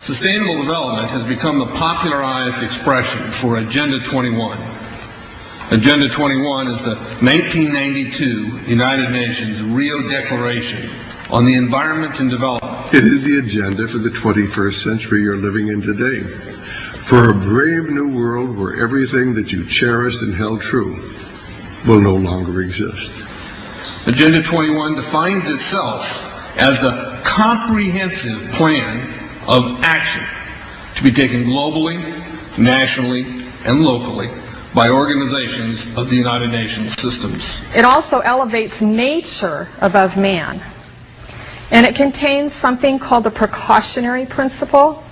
Sustainable development has become the popularized expression for Agenda 21. Agenda 21 is the 1992 United Nations Rio Declaration on the Environment and Development. It is the agenda for the 21st century you're living in today. For a brave new world where everything that you cherished and held true will no longer exist. Agenda 21 defines itself as the comprehensive plan of action to be taken globally, nationally, and locally by organizations of the United Nations systems. It also elevates nature above man. And it contains something called the precautionary principle,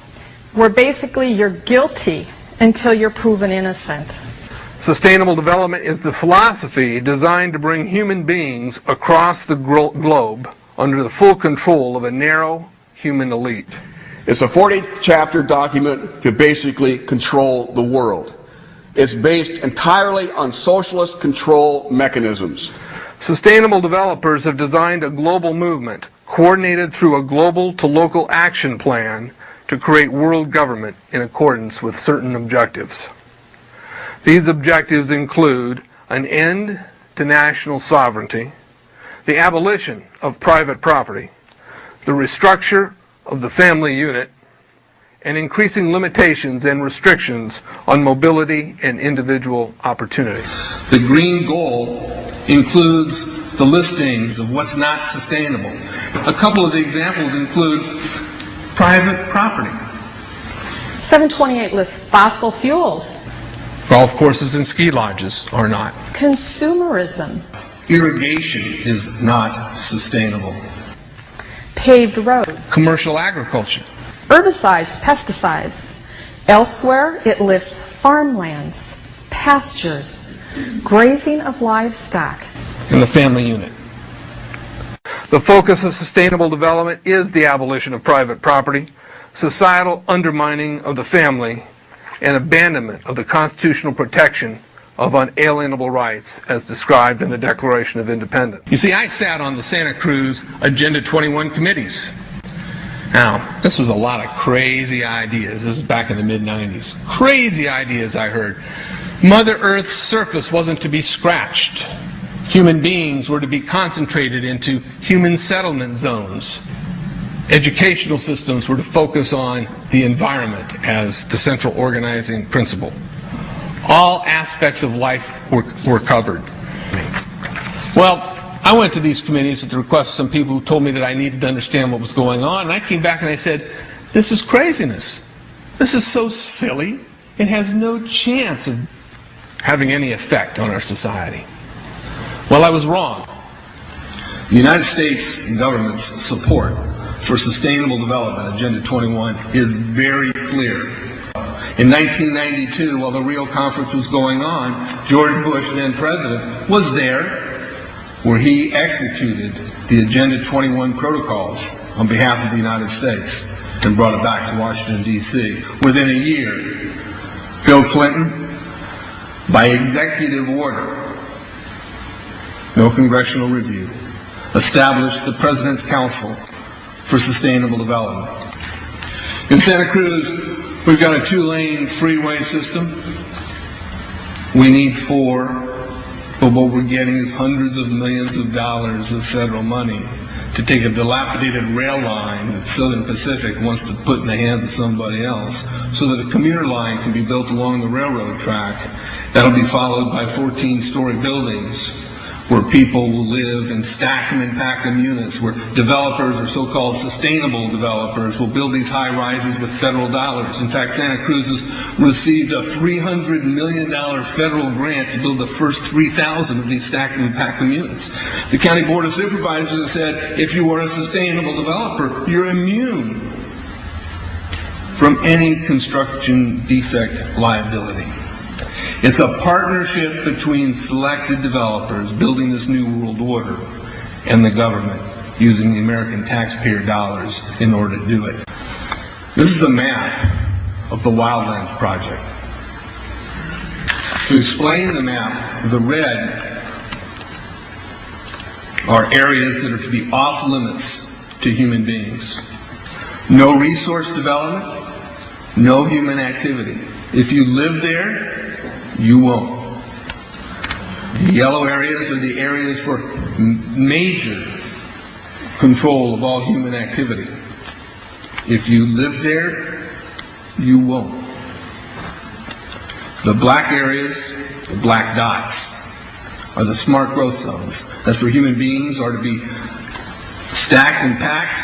where basically you're guilty until you're proven innocent. Sustainable development is the philosophy designed to bring human beings across the globe under the full control of a narrow human elite. It's a 40-chapter document to basically control the world. It's based entirely on socialist control mechanisms. Sustainable developers have designed a global movement coordinated through a global to local action plan to create world government in accordance with certain objectives. These objectives include an end to national sovereignty, the abolition of private property, the restructure of the family unit, and increasing limitations and restrictions on mobility and individual opportunity. The green goal includes the listings of what's not sustainable. A couple of the examples include private property. 728 lists fossil fuels. Golf courses and ski lodges are not. Consumerism. Irrigation is not sustainable. Paved roads. Commercial agriculture. Herbicides, pesticides. Elsewhere, it lists farmlands, pastures, grazing of livestock. And the family unit. The focus of sustainable development is the abolition of private property, societal undermining of the family, and abandonment of the constitutional protection of unalienable rights as described in the Declaration of Independence. You see, I sat on the Santa Cruz Agenda 21 committees. Now, this was a lot of crazy ideas. This was back in the mid-90s. Crazy ideas I heard. Mother Earth's surface wasn't to be scratched. Human beings were to be concentrated into human settlement zones. Educational systems were to focus on the environment as the central organizing principle. All aspects of life were covered. Well, I went to these committees at the request of some people who told me that I needed to understand what was going on, and I came back and I said, this is craziness. This is so silly. It has no chance of having any effect on our society. Well, I was wrong. The United States government's support for sustainable development, Agenda 21, is very clear. In 1992, while the Rio Conference was going on, George Bush, then president, was there where he executed the Agenda 21 protocols on behalf of the United States and brought it back to Washington, D.C. Within a year, Bill Clinton, by executive order, no congressional review, established the President's Council for Sustainable Development. In Santa Cruz, we've got a 2-lane freeway system. We need 4, but what we're getting is hundreds of millions of dollars of federal money to take a dilapidated rail line that Southern Pacific wants to put in the hands of somebody else so that a commuter line can be built along the railroad track. That'll be followed by 14-story buildings where people will live and stack them and pack them units, where developers or so-called sustainable developers will build these high rises with federal dollars. In fact, Santa Cruz has received a $300 million federal grant to build the first 3,000 of these stack them and pack them units. The County Board of Supervisors has said, if you are a sustainable developer, you're immune from any construction defect liability. It's a partnership between selected developers building this new world order and the government using the American taxpayer dollars in order to do it. This is a map of the Wildlands Project. To explain the map, the red are areas that are to be off limits to human beings. No resource development, no human activity. If you live there, you won't. The yellow areas are the areas for major control of all human activity. If you live there, you won't. The black areas, the black dots, are the smart growth zones. That's where human beings are to be stacked and packed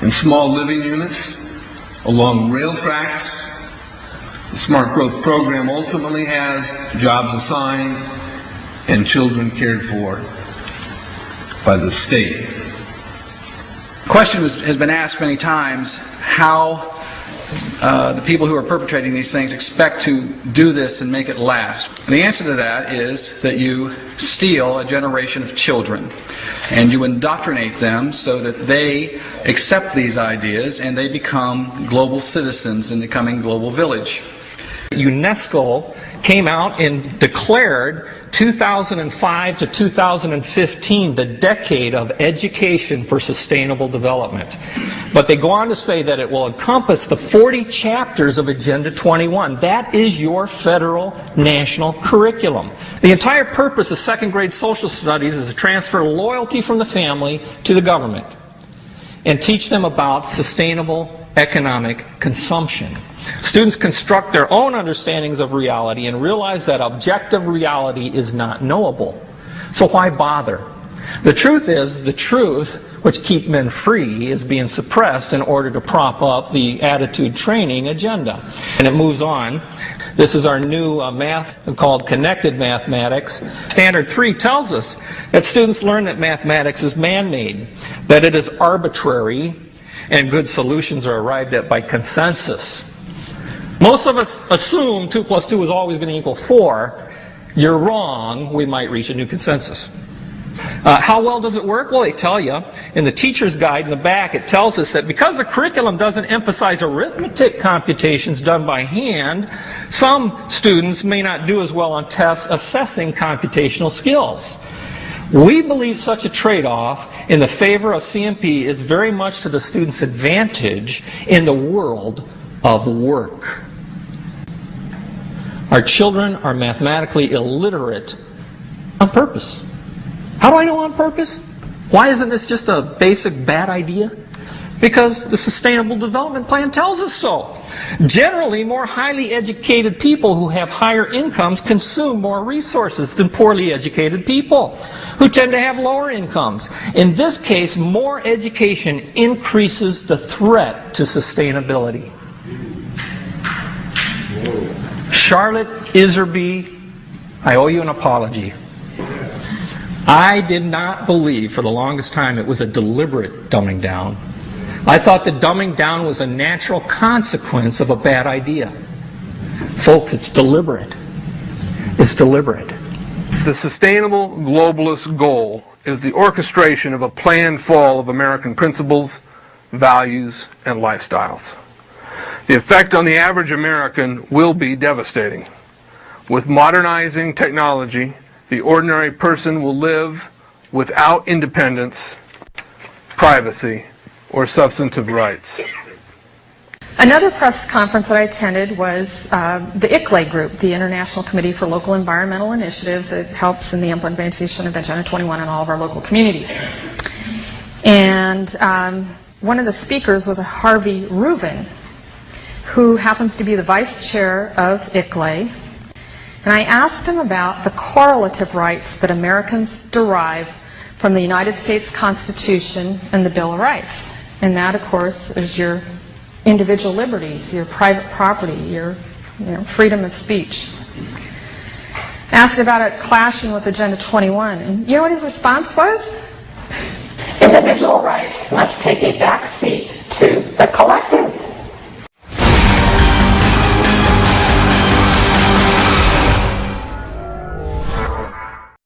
in small living units along rail tracks. The smart growth program ultimately has jobs assigned and children cared for by the state. The question has been asked many times how the people who are perpetrating these things expect to do this and make it last. And the answer to that is that you steal a generation of children and you indoctrinate them so that they accept these ideas and they become global citizens in the coming global village. UNESCO came out and declared 2005 to 2015 the decade of education for sustainable development. But they go on to say that it will encompass the 40 chapters of Agenda 21. That is your federal national curriculum. The entire purpose of second grade social studies is to transfer loyalty from the family to the government and teach them about sustainable economic consumption. Students construct their own understandings of reality and realize that objective reality is not knowable. So why bother? The truth is, the truth, which keep men free, is being suppressed in order to prop up the attitude training agenda. And it moves on. This is our new math called connected mathematics. Standard 3 tells us that students learn that mathematics is man-made, that it is arbitrary, and good solutions are arrived at by consensus. Most of us assume 2 plus 2 is always going to equal 4. You're wrong. We might reach a new consensus. How well does it work? Well, they tell you in the teacher's guide in the back, it tells us that because the curriculum doesn't emphasize arithmetic computations done by hand, some students may not do as well on tests assessing computational skills. We believe such a trade-off in the favor of CMP is very much to the student's advantage in the world of work. Our children are mathematically illiterate on purpose. How do I know on purpose? Why isn't this just a basic bad idea? Because the Sustainable Development Plan tells us so. Generally, more highly educated people who have higher incomes consume more resources than poorly educated people who tend to have lower incomes. In this case, more education increases the threat to sustainability. Charlotte Iserby, I owe you an apology. I did not believe for the longest time it was a deliberate dumbing down. I thought the dumbing down was a natural consequence of a bad idea. Folks, it's deliberate. It's deliberate. The sustainable globalist goal is the orchestration of a planned fall of American principles, values, and lifestyles. The effect on the average American will be devastating. With modernizing technology, the ordinary person will live without independence, privacy, or substantive rights. Another press conference that I attended was the ICLE group, the International Committee for Local Environmental Initiatives. It helps in the implementation of Agenda 21 in all of our local communities. And one of the speakers was a Harvey Reuven, who happens to be the vice chair of ICLE. And I asked him about the correlative rights that Americans derive from the United States Constitution and the Bill of Rights. And that, of course, is your individual liberties, your private property, your freedom of speech. Asked about it clashing with Agenda 21. And you know what his response was? Individual rights must take a back seat to the collective